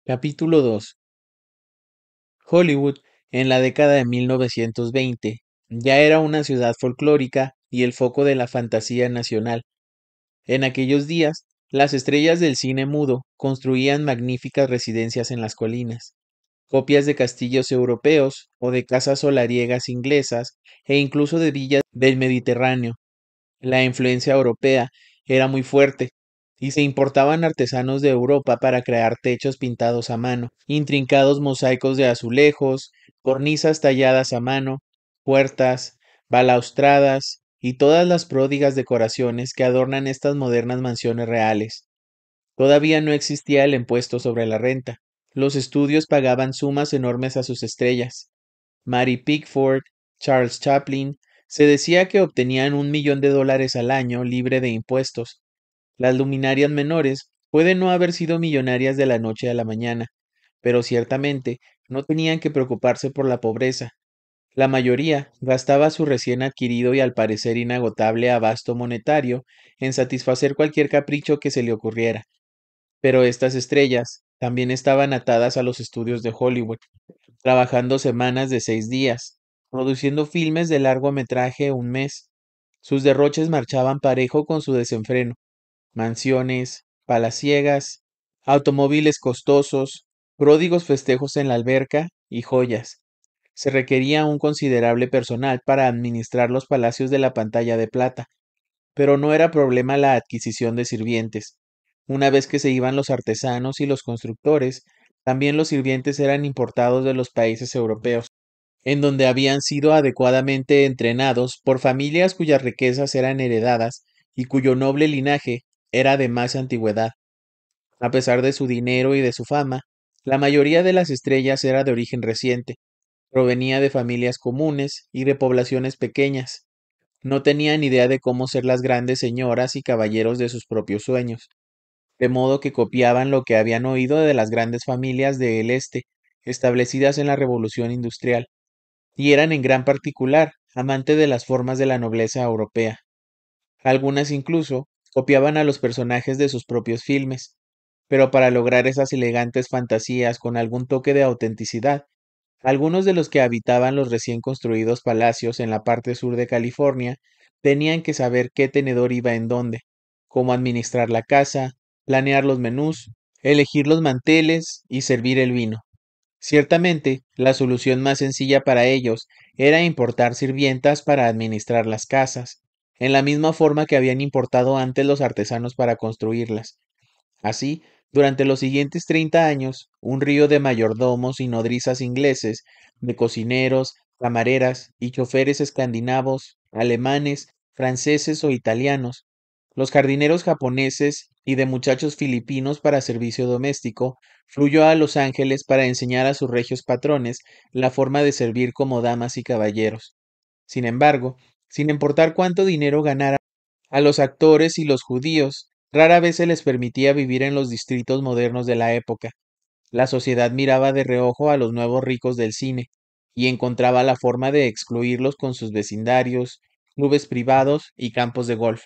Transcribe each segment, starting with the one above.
Capítulo 2. Hollywood, en la década de 1920, ya era una ciudad folclórica y el foco de la fantasía nacional. En aquellos días, las estrellas del cine mudo construían magníficas residencias en las colinas, copias de castillos europeos o de casas solariegas inglesas e incluso de villas del Mediterráneo. La influencia europea era muy fuerte y se importaban artesanos de Europa para crear techos pintados a mano, intrincados mosaicos de azulejos, cornisas talladas a mano, puertas, balaustradas y todas las pródigas decoraciones que adornan estas modernas mansiones reales. Todavía no existía el impuesto sobre la renta. Los estudios pagaban sumas enormes a sus estrellas. Mary Pickford, Charles Chaplin, se decía que obtenían $1 millón al año libre de impuestos. Las luminarias menores pueden no haber sido millonarias de la noche a la mañana, pero ciertamente no tenían que preocuparse por la pobreza. La mayoría gastaba su recién adquirido y al parecer inagotable abasto monetario en satisfacer cualquier capricho que se le ocurriera. Pero estas estrellas también estaban atadas a los estudios de Hollywood, trabajando semanas de 6 días, produciendo filmes de largometraje un mes. Sus derroches marchaban parejo con su desenfreno: mansiones, palaciegas, automóviles costosos, pródigos festejos en la alberca y joyas. Se requería un considerable personal para administrar los palacios de la pantalla de plata, pero no era problema la adquisición de sirvientes. Una vez que se iban los artesanos y los constructores, también los sirvientes eran importados de los países europeos, en donde habían sido adecuadamente entrenados por familias cuyas riquezas eran heredadas y cuyo noble linaje era de más antigüedad. A pesar de su dinero y de su fama, la mayoría de las estrellas era de origen reciente, provenía de familias comunes y de poblaciones pequeñas. No tenían idea de cómo ser las grandes señoras y caballeros de sus propios sueños, de modo que copiaban lo que habían oído de las grandes familias del Este, establecidas en la Revolución Industrial, y eran en gran particular amantes de las formas de la nobleza europea. Algunas incluso copiaban a los personajes de sus propios filmes, pero para lograr esas elegantes fantasías con algún toque de autenticidad, algunos de los que habitaban los recién construidos palacios en la parte sur de California tenían que saber qué tenedor iba en dónde, cómo administrar la casa, planear los menús, elegir los manteles y servir el vino. Ciertamente, la solución más sencilla para ellos era importar sirvientas para administrar las casas, en la misma forma que habían importado antes los artesanos para construirlas. Así, durante los siguientes 30 años, un río de mayordomos y nodrizas ingleses, de cocineros, camareras y choferes escandinavos, alemanes, franceses o italianos, los jardineros japoneses y de muchachos filipinos para servicio doméstico, fluyó a Los Ángeles para enseñar a sus regios patrones la forma de servir como damas y caballeros. Sin embargo, sin importar cuánto dinero ganara, a los actores y los judíos rara vez se les permitía vivir en los distritos modernos de la época. La sociedad miraba de reojo a los nuevos ricos del cine y encontraba la forma de excluirlos con sus vecindarios, clubes privados y campos de golf.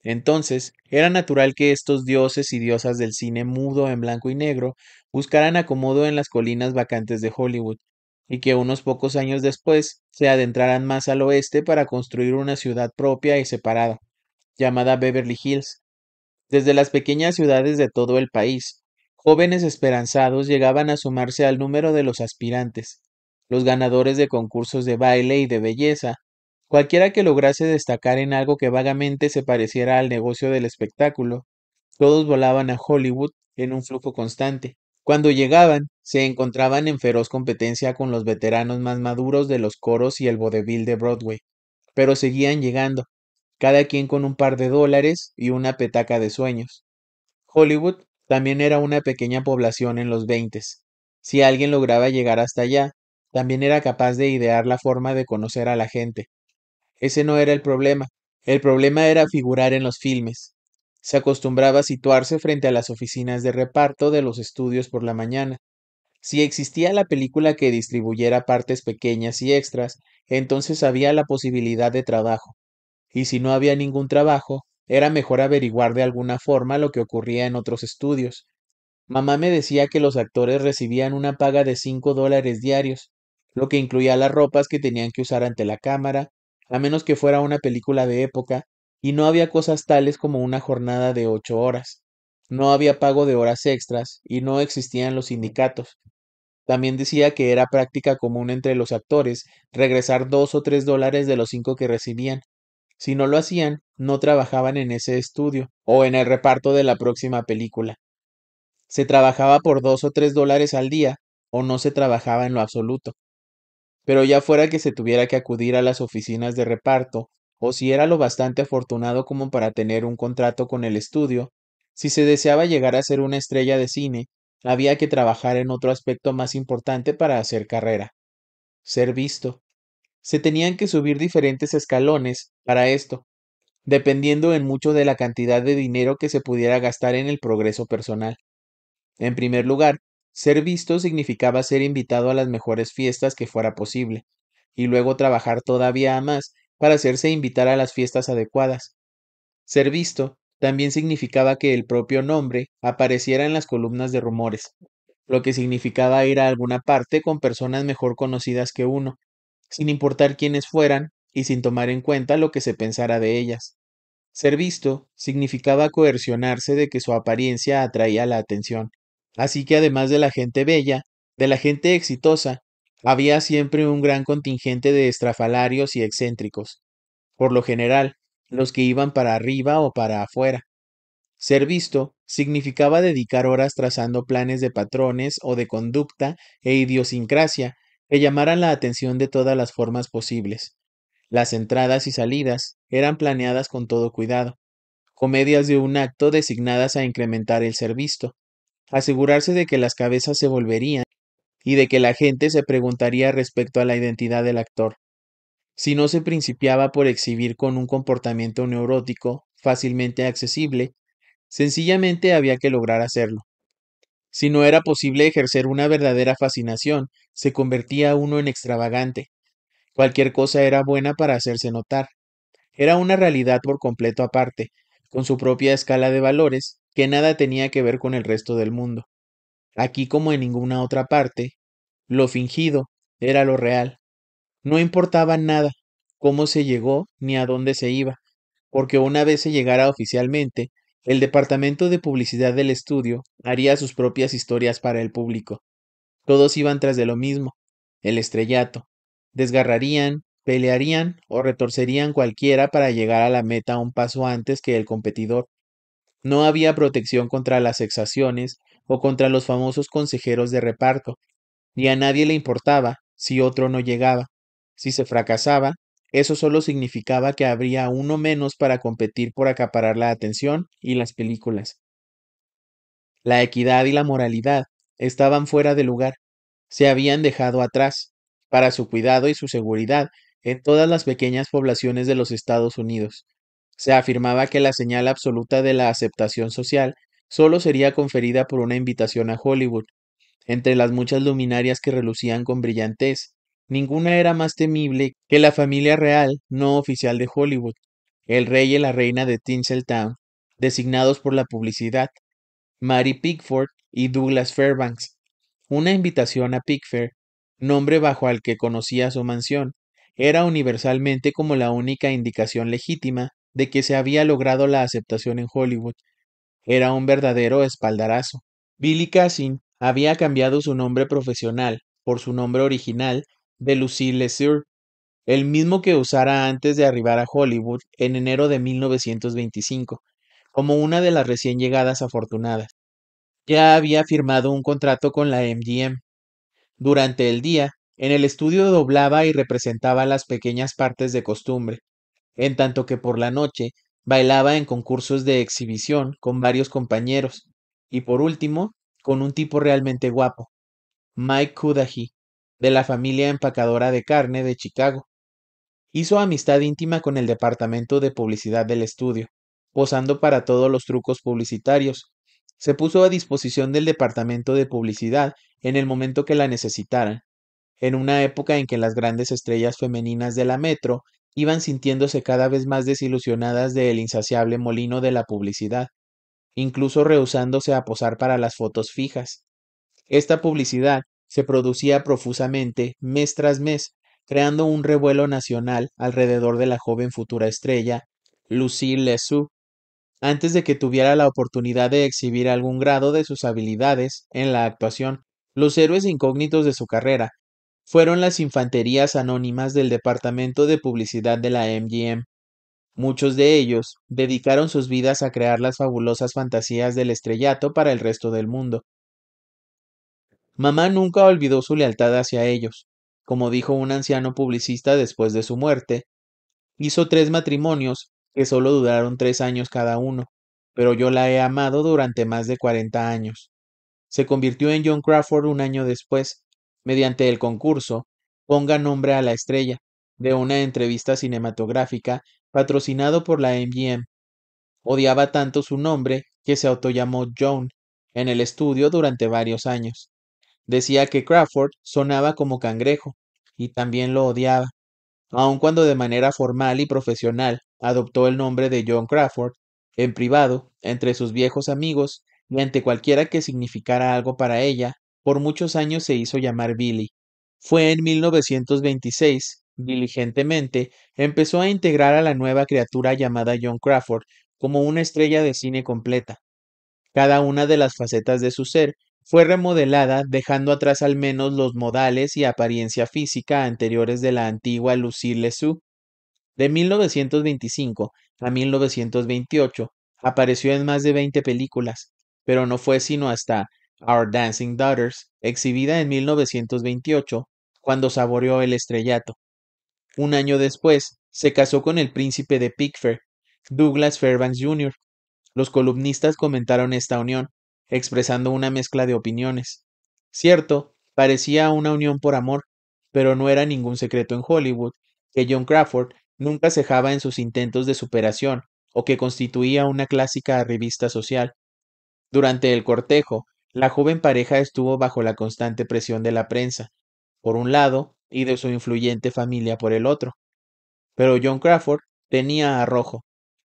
Entonces, era natural que estos dioses y diosas del cine mudo en blanco y negro buscaran acomodo en las colinas vacantes de Hollywood, y que unos pocos años después se adentraran más al oeste para construir una ciudad propia y separada, llamada Beverly Hills. Desde las pequeñas ciudades de todo el país, jóvenes esperanzados llegaban a sumarse al número de los aspirantes, los ganadores de concursos de baile y de belleza, cualquiera que lograse destacar en algo que vagamente se pareciera al negocio del espectáculo. Todos volaban a Hollywood en un flujo constante. Cuando llegaban, se encontraban en feroz competencia con los veteranos más maduros de los coros y el vodevil de Broadway, pero seguían llegando, cada quien con un par de dólares y una petaca de sueños. Hollywood también era una pequeña población en los veintes. Si alguien lograba llegar hasta allá, también era capaz de idear la forma de conocer a la gente. Ese no era el problema. El problema era figurar en los filmes. Se acostumbraba a situarse frente a las oficinas de reparto de los estudios por la mañana. Si existía la película que distribuyera partes pequeñas y extras, entonces había la posibilidad de trabajo. Y si no había ningún trabajo, era mejor averiguar de alguna forma lo que ocurría en otros estudios. Mamá me decía que los actores recibían una paga de $5 diarios, lo que incluía las ropas que tenían que usar ante la cámara, a menos que fuera una película de época, y no había cosas tales como una jornada de 8 horas. No había pago de horas extras y no existían los sindicatos. También decía que era práctica común entre los actores regresar $2 o $3 de los 5 que recibían. Si no lo hacían, no trabajaban en ese estudio o en el reparto de la próxima película. Se trabajaba por $2 o $3 al día o no se trabajaba en lo absoluto. Pero ya fuera que se tuviera que acudir a las oficinas de reparto, o si era lo bastante afortunado como para tener un contrato con el estudio, si se deseaba llegar a ser una estrella de cine, había que trabajar en otro aspecto más importante para hacer carrera: ser visto. Se tenían que subir diferentes escalones para esto, dependiendo en mucho de la cantidad de dinero que se pudiera gastar en el progreso personal. En primer lugar, ser visto significaba ser invitado a las mejores fiestas que fuera posible, y luego trabajar todavía más para hacerse invitar a las fiestas adecuadas. Ser visto también significaba que el propio nombre apareciera en las columnas de rumores, lo que significaba ir a alguna parte con personas mejor conocidas que uno, sin importar quiénes fueran y sin tomar en cuenta lo que se pensara de ellas. Ser visto significaba coercionarse de que su apariencia atraía la atención. Así que además de la gente bella, de la gente exitosa, había siempre un gran contingente de estrafalarios y excéntricos, por lo general, los que iban para arriba o para afuera. Ser visto significaba dedicar horas trazando planes de patrones o de conducta e idiosincrasia que llamaran la atención de todas las formas posibles. Las entradas y salidas eran planeadas con todo cuidado, comedias de un acto designadas a incrementar el ser visto, asegurarse de que las cabezas se volverían y de que la gente se preguntaría respecto a la identidad del actor. Si no se principiaba por exhibir con un comportamiento neurótico fácilmente accesible, sencillamente había que lograr hacerlo. Si no era posible ejercer una verdadera fascinación, se convertía uno en extravagante. Cualquier cosa era buena para hacerse notar. Era una realidad por completo aparte, con su propia escala de valores, que nada tenía que ver con el resto del mundo. Aquí como en ninguna otra parte, lo fingido era lo real. No importaba nada cómo se llegó ni a dónde se iba, porque una vez se llegara oficialmente, el departamento de publicidad del estudio haría sus propias historias para el público. Todos iban tras de lo mismo, el estrellato. Desgarrarían, pelearían o retorcerían cualquiera para llegar a la meta un paso antes que el competidor. No había protección contra las exacciones o contra los famosos consejeros de reparto, y a nadie le importaba si otro no llegaba. Si se fracasaba, eso solo significaba que habría uno menos para competir por acaparar la atención y las películas. La equidad y la moralidad estaban fuera de lugar, se habían dejado atrás, para su cuidado y su seguridad, en todas las pequeñas poblaciones de los Estados Unidos. Se afirmaba que la señal absoluta de la aceptación social solo sería conferida por una invitación a Hollywood. Entre las muchas luminarias que relucían con brillantez, ninguna era más temible que la familia real no oficial de Hollywood, el rey y la reina de Tinseltown, designados por la publicidad, Mary Pickford y Douglas Fairbanks. Una invitación a Pickford, nombre bajo al que conocía su mansión, era universalmente como la única indicación legítima de que se había logrado la aceptación en Hollywood. Era un verdadero espaldarazo. Billy Cassin había cambiado su nombre profesional por su nombre original de Lucille LeSueur, el mismo que usara antes de arribar a Hollywood en enero de 1925, como una de las recién llegadas afortunadas. Ya había firmado un contrato con la MGM. Durante el día, en el estudio doblaba y representaba las pequeñas partes de costumbre, en tanto que por la noche bailaba en concursos de exhibición con varios compañeros, y por último, con un tipo realmente guapo, Mike Cudahy, de la familia empacadora de carne de Chicago. Hizo amistad íntima con el departamento de publicidad del estudio, posando para todos los trucos publicitarios. Se puso a disposición del departamento de publicidad en el momento que la necesitaran, en una época en que las grandes estrellas femeninas de la metro iban sintiéndose cada vez más desilusionadas del insaciable molino de la publicidad. incluso rehusándose a posar para las fotos fijas. Esta publicidad se producía profusamente mes tras mes, creando un revuelo nacional alrededor de la joven futura estrella, Lucille Lesoux, antes de que tuviera la oportunidad de exhibir algún grado de sus habilidades en la actuación. Los héroes incógnitos de su carrera fueron las infanterías anónimas del departamento de publicidad de la MGM. Muchos de ellos dedicaron sus vidas a crear las fabulosas fantasías del estrellato para el resto del mundo. Mamá nunca olvidó su lealtad hacia ellos. Como dijo un anciano publicista después de su muerte, hizo 3 matrimonios que solo duraron 3 años cada uno, pero yo la he amado durante más de 40 años. Se convirtió en John Crawford un año después, mediante el concurso Ponga nombre a la estrella, de una entrevista cinematográfica patrocinado por la MGM. Odiaba tanto su nombre que se autollamó Joan en el estudio durante varios años. Decía que Crawford sonaba como cangrejo, y también lo odiaba. Aun cuando de manera formal y profesional adoptó el nombre de John Crawford, en privado, entre sus viejos amigos y ante cualquiera que significara algo para ella, por muchos años se hizo llamar Billy. Fue en 1926, diligentemente, empezó a integrar a la nueva criatura llamada John Crawford como una estrella de cine completa. Cada una de las facetas de su ser fue remodelada, dejando atrás al menos los modales y apariencia física anteriores de la antigua Lucille Lesoux. De 1925 a 1928 apareció en más de 20 películas, pero no fue sino hasta Our Dancing Daughters, exhibida en 1928, cuando saboreó el estrellato. Un año después, se casó con el príncipe de Pickfair, Douglas Fairbanks Jr. Los columnistas comentaron esta unión, expresando una mezcla de opiniones. Cierto, parecía una unión por amor, pero no era ningún secreto en Hollywood que John Crawford nunca cejaba en sus intentos de superación o que constituía una clásica revista social. Durante el cortejo, la joven pareja estuvo bajo la constante presión de la prensa, por un lado, y de su influyente familia por el otro. Pero John Crawford tenía arrojo.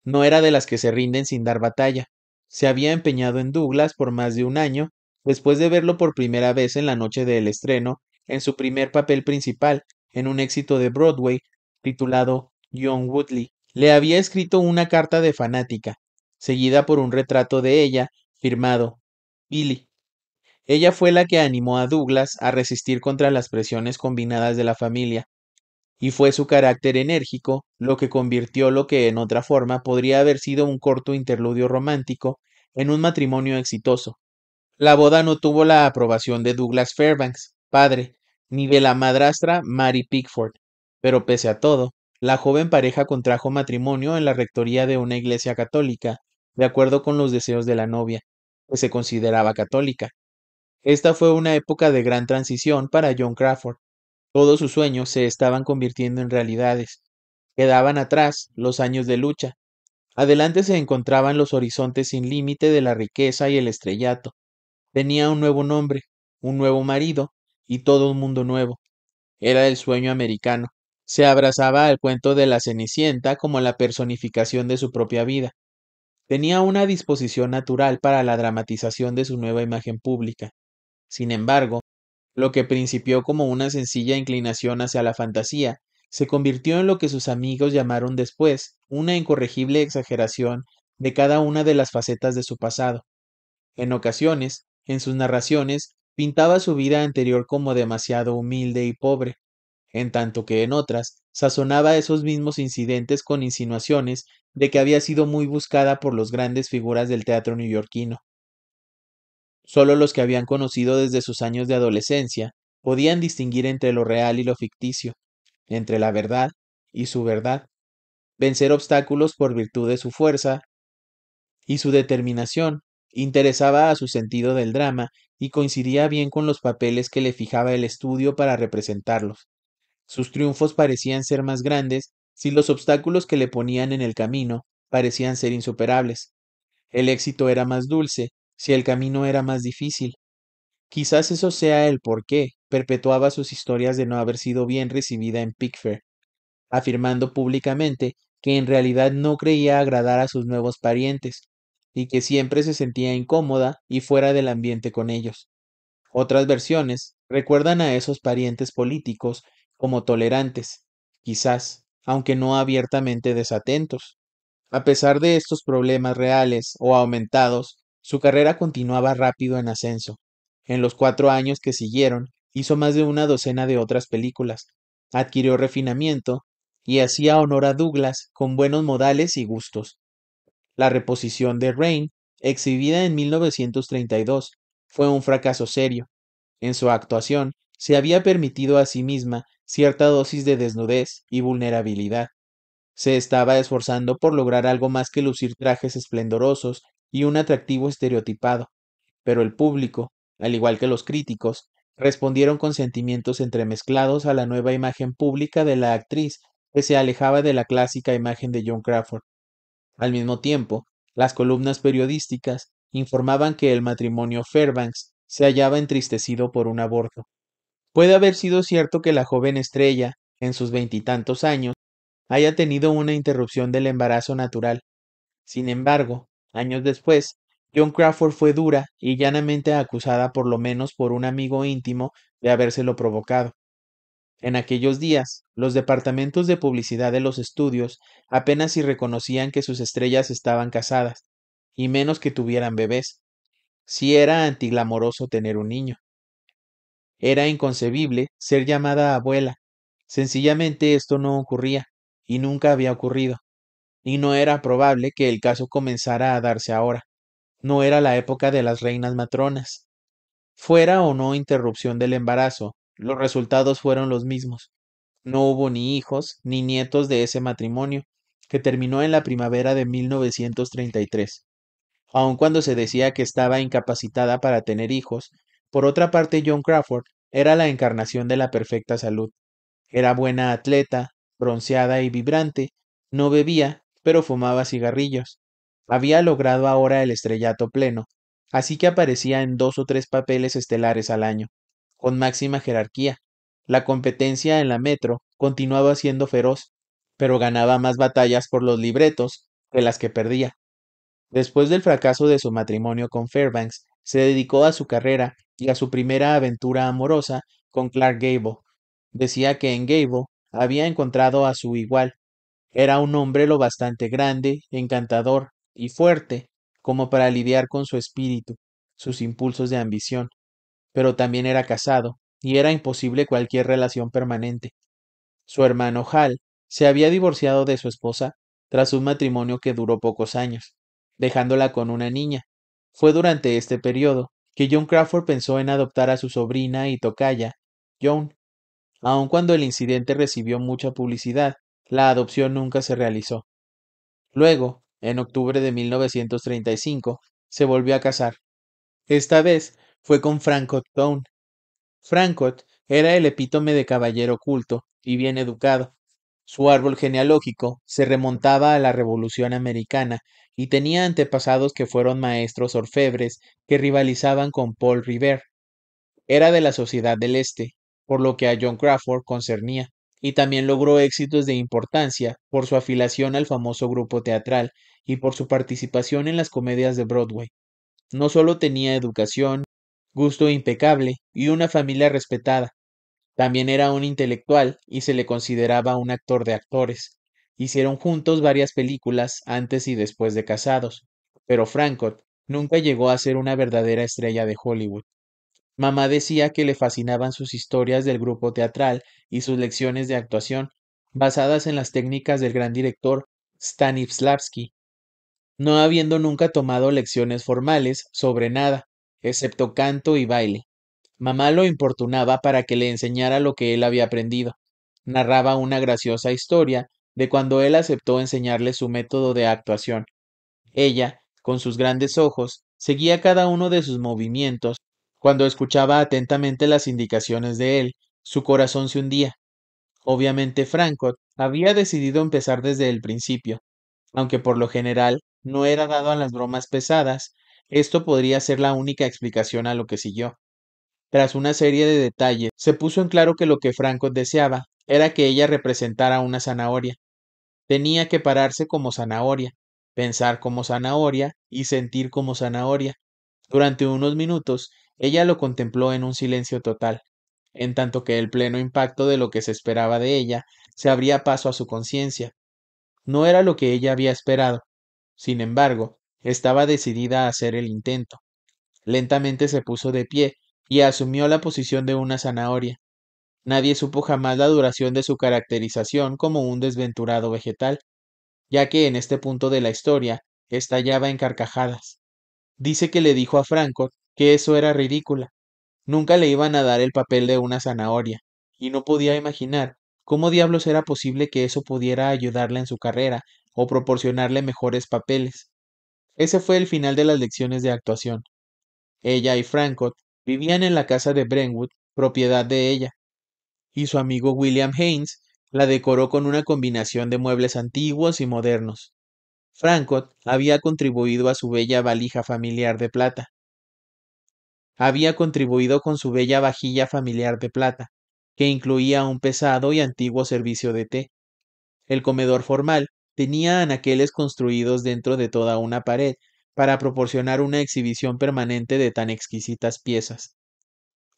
No era de las que se rinden sin dar batalla. Se había empeñado en Douglas por más de un año, después de verlo por primera vez en la noche del estreno, en su primer papel principal, en un éxito de Broadway, titulado John Woodley. Le había escrito una carta de fanática, seguida por un retrato de ella, firmado Billy. Ella fue la que animó a Douglas a resistir contra las presiones combinadas de la familia, y fue su carácter enérgico lo que convirtió lo que en otra forma podría haber sido un corto interludio romántico en un matrimonio exitoso. La boda no tuvo la aprobación de Douglas Fairbanks, padre, ni de la madrastra Mary Pickford, pero pese a todo, la joven pareja contrajo matrimonio en la rectoría de una iglesia católica, de acuerdo con los deseos de la novia, que se consideraba católica. Esta fue una época de gran transición para John Crawford. Todos sus sueños se estaban convirtiendo en realidades. Quedaban atrás los años de lucha. Adelante se encontraban los horizontes sin límite de la riqueza y el estrellato. Tenía un nuevo nombre, un nuevo marido y todo un mundo nuevo. Era el sueño americano. Se abrazaba al cuento de la Cenicienta como la personificación de su propia vida. Tenía una disposición natural para la dramatización de su nueva imagen pública. Sin embargo, lo que principió como una sencilla inclinación hacia la fantasía, se convirtió en lo que sus amigos llamaron después una incorregible exageración de cada una de las facetas de su pasado. En ocasiones, en sus narraciones, pintaba su vida anterior como demasiado humilde y pobre, en tanto que en otras sazonaba esos mismos incidentes con insinuaciones de que había sido muy buscada por los grandes figuras del teatro neoyorquino. Solo los que habían conocido desde sus años de adolescencia podían distinguir entre lo real y lo ficticio, entre la verdad y su verdad, vencer obstáculos por virtud de su fuerza y su determinación, interesaba a su sentido del drama y coincidía bien con los papeles que le fijaba el estudio para representarlos. Sus triunfos parecían ser más grandes si los obstáculos que le ponían en el camino parecían ser insuperables. El éxito era más dulce si el camino era más difícil. Quizás eso sea el por qué perpetuaba sus historias de no haber sido bien recibida en Pickfair, afirmando públicamente que en realidad no creía agradar a sus nuevos parientes. y que siempre se sentía incómoda y fuera del ambiente con ellos. Otras versiones recuerdan a esos parientes políticos como tolerantes, quizás, aunque no abiertamente desatentos. A pesar de estos problemas reales o aumentados, su carrera continuaba rápido en ascenso. En los 4 años que siguieron, hizo más de una docena de otras películas, adquirió refinamiento y hacía honor a Douglas con buenos modales y gustos. La reposición de Rain, exhibida en 1932, fue un fracaso serio. En su actuación, se había permitido a sí misma cierta dosis de desnudez y vulnerabilidad. Se estaba esforzando por lograr algo más que lucir trajes esplendorosos y un atractivo estereotipado, pero el público, al igual que los críticos, respondieron con sentimientos entremezclados a la nueva imagen pública de la actriz que se alejaba de la clásica imagen de Joan Crawford. Al mismo tiempo, las columnas periodísticas informaban que el matrimonio Fairbanks se hallaba entristecido por un aborto. Puede haber sido cierto que la joven estrella, en sus veintitantos años, haya tenido una interrupción del embarazo natural. Sin embargo, años después, Joan Crawford fue dura y llanamente acusada por lo menos por un amigo íntimo de habérselo provocado. En aquellos días, los departamentos de publicidad de los estudios apenas si reconocían que sus estrellas estaban casadas, y menos que tuvieran bebés. Si era antiglamoroso tener un niño. Era inconcebible ser llamada abuela. Sencillamente esto no ocurría, y nunca había ocurrido. Y no era probable que el caso comenzara a darse ahora. No era la época de las reinas matronas. Fuera o no interrupción del embarazo, los resultados fueron los mismos. No hubo ni hijos ni nietos de ese matrimonio, que terminó en la primavera de 1933. Aun cuando se decía que estaba incapacitada para tener hijos, por otra parte Joan Crawford era la encarnación de la perfecta salud. Era buena atleta, bronceada y vibrante, no bebía, pero fumaba cigarrillos. Había logrado ahora el estrellato pleno, así que aparecía en 2 o 3 papeles estelares al año, con máxima jerarquía. La competencia en la Metro continuaba siendo feroz, pero ganaba más batallas por los libretos que las que perdía. Después del fracaso de su matrimonio con Fairbanks, se dedicó a su carrera y a su primera aventura amorosa con Clark Gable. Decía que en Gable había encontrado a su igual. Era un hombre lo bastante grande, encantador y fuerte como para lidiar con su espíritu, sus impulsos de ambición, pero también era casado, y era imposible cualquier relación permanente. Su hermano Hal se había divorciado de su esposa tras un matrimonio que duró pocos años, dejándola con una niña. Fue durante este periodo que John Crawford pensó en adoptar a su sobrina y tocaya, Joan. Aun cuando el incidente recibió mucha publicidad, la adopción nunca se realizó. Luego, en octubre de 1935, se volvió a casar. Esta vez fue con Francot Town. Francot era el epítome de caballero culto y bien educado. Su árbol genealógico se remontaba a la Revolución Americana y tenía antepasados que fueron maestros orfebres que rivalizaban con Paul Revere. Era de la Sociedad del Este, por lo que a John Crawford concernía, y también logró éxitos de importancia por su afiliación al famoso grupo teatral y por su participación en las comedias de Broadway. No solo tenía educación, gusto impecable y una familia respetada, también era un intelectual y se le consideraba un actor de actores. Hicieron juntos varias películas antes y después de casados, pero Francott nunca llegó a ser una verdadera estrella de Hollywood. Mamá decía que le fascinaban sus historias del grupo teatral y sus lecciones de actuación, basadas en las técnicas del gran director Stanislavski, no habiendo nunca tomado lecciones formales sobre nada, excepto canto y baile. Mamá lo importunaba para que le enseñara lo que él había aprendido. Narraba una graciosa historia de cuando él aceptó enseñarle su método de actuación. Ella, con sus grandes ojos, seguía cada uno de sus movimientos. Cuando escuchaba atentamente las indicaciones de él, su corazón se hundía. Obviamente Francott había decidido empezar desde el principio. Aunque por lo general no era dado a las bromas pesadas, esto podría ser la única explicación a lo que siguió. Tras una serie de detalles, se puso en claro que lo que Francott deseaba era que ella representara una zanahoria. Tenía que pararse como zanahoria, pensar como zanahoria y sentir como zanahoria. Durante unos minutos, ella lo contempló en un silencio total, en tanto que el pleno impacto de lo que se esperaba de ella se abría paso a su conciencia. No era lo que ella había esperado. Sin embargo, estaba decidida a hacer el intento. Lentamente se puso de pie y asumió la posición de una zanahoria. Nadie supo jamás la duración de su caracterización como un desventurado vegetal, ya que en este punto de la historia estallaba en carcajadas. Dice que le dijo a Franco que eso era ridícula. Nunca le iban a dar el papel de una zanahoria, y no podía imaginar cómo diablos era posible que eso pudiera ayudarla en su carrera o proporcionarle mejores papeles. Ese fue el final de las lecciones de actuación. Ella y Francott vivían en la casa de Brentwood, propiedad de ella, y su amigo William Haynes la decoró con una combinación de muebles antiguos y modernos. Francott había contribuido a su bella valija familiar de plata. Había contribuido con su bella vajilla familiar de plata, que incluía un pesado y antiguo servicio de té. El comedor formal tenía anaqueles construidos dentro de toda una pared para proporcionar una exhibición permanente de tan exquisitas piezas.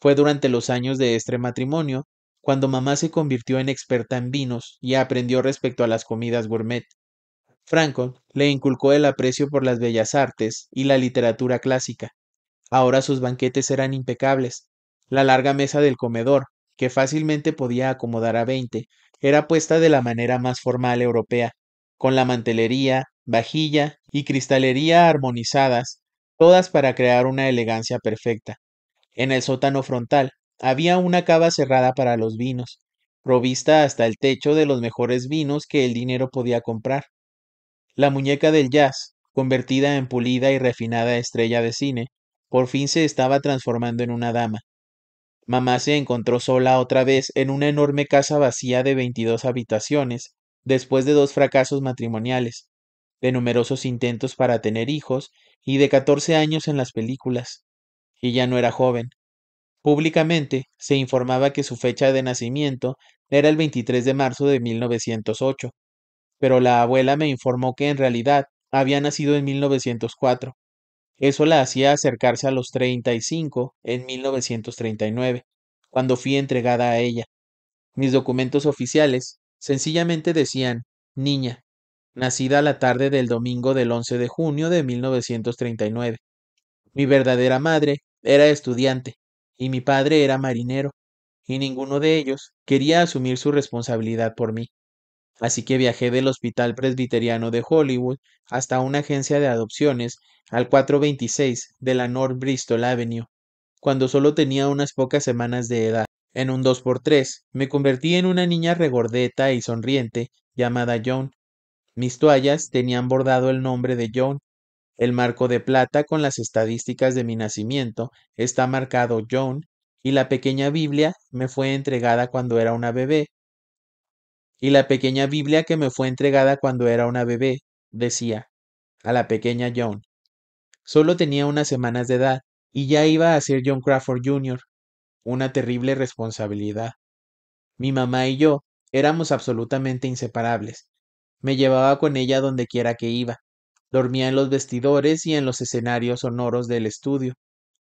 Fue durante los años de este matrimonio cuando mamá se convirtió en experta en vinos y aprendió respecto a las comidas gourmet. Franco le inculcó el aprecio por las bellas artes y la literatura clásica. Ahora sus banquetes eran impecables. La larga mesa del comedor, que fácilmente podía acomodar a 20, era puesta de la manera más formal europea, con la mantelería, vajilla y cristalería armonizadas, todas para crear una elegancia perfecta. En el sótano frontal había una cava cerrada para los vinos, provista hasta el techo de los mejores vinos que el dinero podía comprar. La muñeca del jazz, convertida en pulida y refinada estrella de cine, por fin se estaba transformando en una dama. Mamá se encontró sola otra vez en una enorme casa vacía de 22 habitaciones, después de dos fracasos matrimoniales, de numerosos intentos para tener hijos y de 14 años en las películas. Y ya no era joven. Públicamente se informaba que su fecha de nacimiento era el 23 de marzo de 1908, pero la abuela me informó que en realidad había nacido en 1904. Eso la hacía acercarse a los 35 en 1939, cuando fui entregada a ella. Mis documentos oficiales sencillamente decían niña, nacida la tarde del domingo del 11 de junio de 1939. Mi verdadera madre era estudiante y mi padre era marinero, y ninguno de ellos quería asumir su responsabilidad por mí. Así que viajé del Hospital Presbiteriano de Hollywood hasta una agencia de adopciones al 426 de la North Bristol Avenue, cuando solo tenía unas pocas semanas de edad. En un 2x3 me convertí en una niña regordeta y sonriente llamada Joan. Mis toallas tenían bordado el nombre de Joan. El marco de plata con las estadísticas de mi nacimiento está marcado Joan, y la pequeña Biblia me fue entregada cuando era una bebé y la pequeña Biblia que me fue entregada cuando era una bebé, decía, a la pequeña Joan. Solo tenía unas semanas de edad y ya iba a ser John Crawford Jr., una terrible responsabilidad. Mi mamá y yo éramos absolutamente inseparables. Me llevaba con ella donde quiera que iba. Dormía en los vestidores y en los escenarios sonoros del estudio.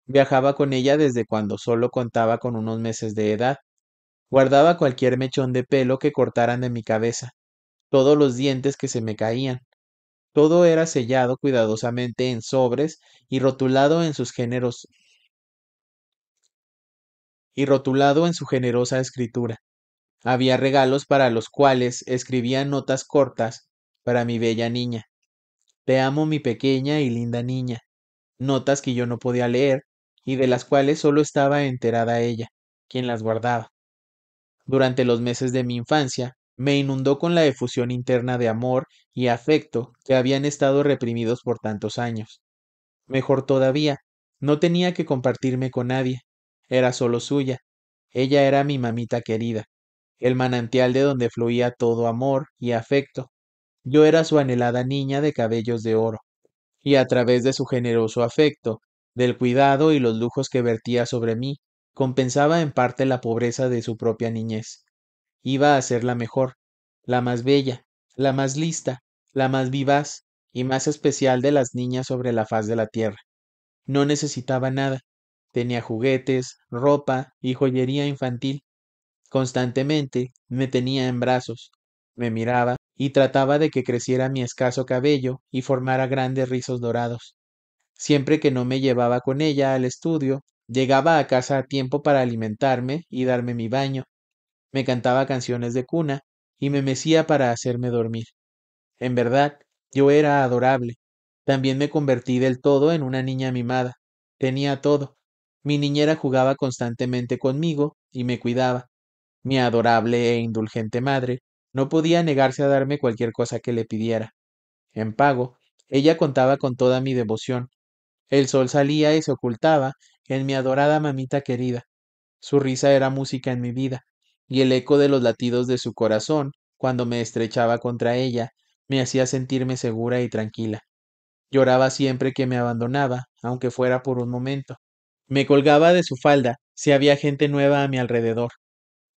Viajaba con ella desde cuando solo contaba con unos meses de edad. Guardaba cualquier mechón de pelo que cortaran de mi cabeza, todos los dientes que se me caían. Todo era sellado cuidadosamente en sobres y rotulado en sus géneros y rotulado en su generosa escritura. Había regalos para los cuales escribía notas cortas para mi bella niña. Te amo, mi pequeña y linda niña. Notas que yo no podía leer y de las cuales solo estaba enterada ella, quien las guardaba. Durante los meses de mi infancia, me inundó con la efusión interna de amor y afecto que habían estado reprimidos por tantos años. Mejor todavía, no tenía que compartirme con nadie, era solo suya. Ella era mi mamita querida, el manantial de donde fluía todo amor y afecto. Yo era su anhelada niña de cabellos de oro, y a través de su generoso afecto, del cuidado y los lujos que vertía sobre mí, compensaba en parte la pobreza de su propia niñez. Iba a ser la mejor, la más bella, la más lista, la más vivaz, y más especial de las niñas sobre la faz de la tierra. No necesitaba nada. Tenía juguetes, ropa y joyería infantil. Constantemente me tenía en brazos, me miraba y trataba de que creciera mi escaso cabello y formara grandes rizos dorados. Siempre que no me llevaba con ella al estudio, llegaba a casa a tiempo para alimentarme y darme mi baño. Me cantaba canciones de cuna y me mecía para hacerme dormir. En verdad, yo era adorable. También me convertí del todo en una niña mimada. Tenía todo. Mi niñera jugaba constantemente conmigo y me cuidaba. Mi adorable e indulgente madre no podía negarse a darme cualquier cosa que le pidiera. En pago, ella contaba con toda mi devoción. El sol salía y se ocultaba en mi adorada mamita querida. Su risa era música en mi vida, y el eco de los latidos de su corazón, cuando me estrechaba contra ella, me hacía sentirme segura y tranquila. Lloraba siempre que me abandonaba, aunque fuera por un momento. Me colgaba de su falda si había gente nueva a mi alrededor.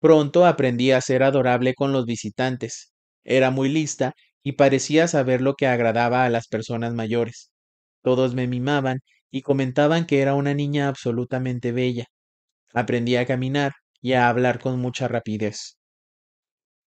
Pronto aprendí a ser adorable con los visitantes. Era muy lista y parecía saber lo que agradaba a las personas mayores. Todos me mimaban y comentaban que era una niña absolutamente bella. Aprendí a caminar y a hablar con mucha rapidez.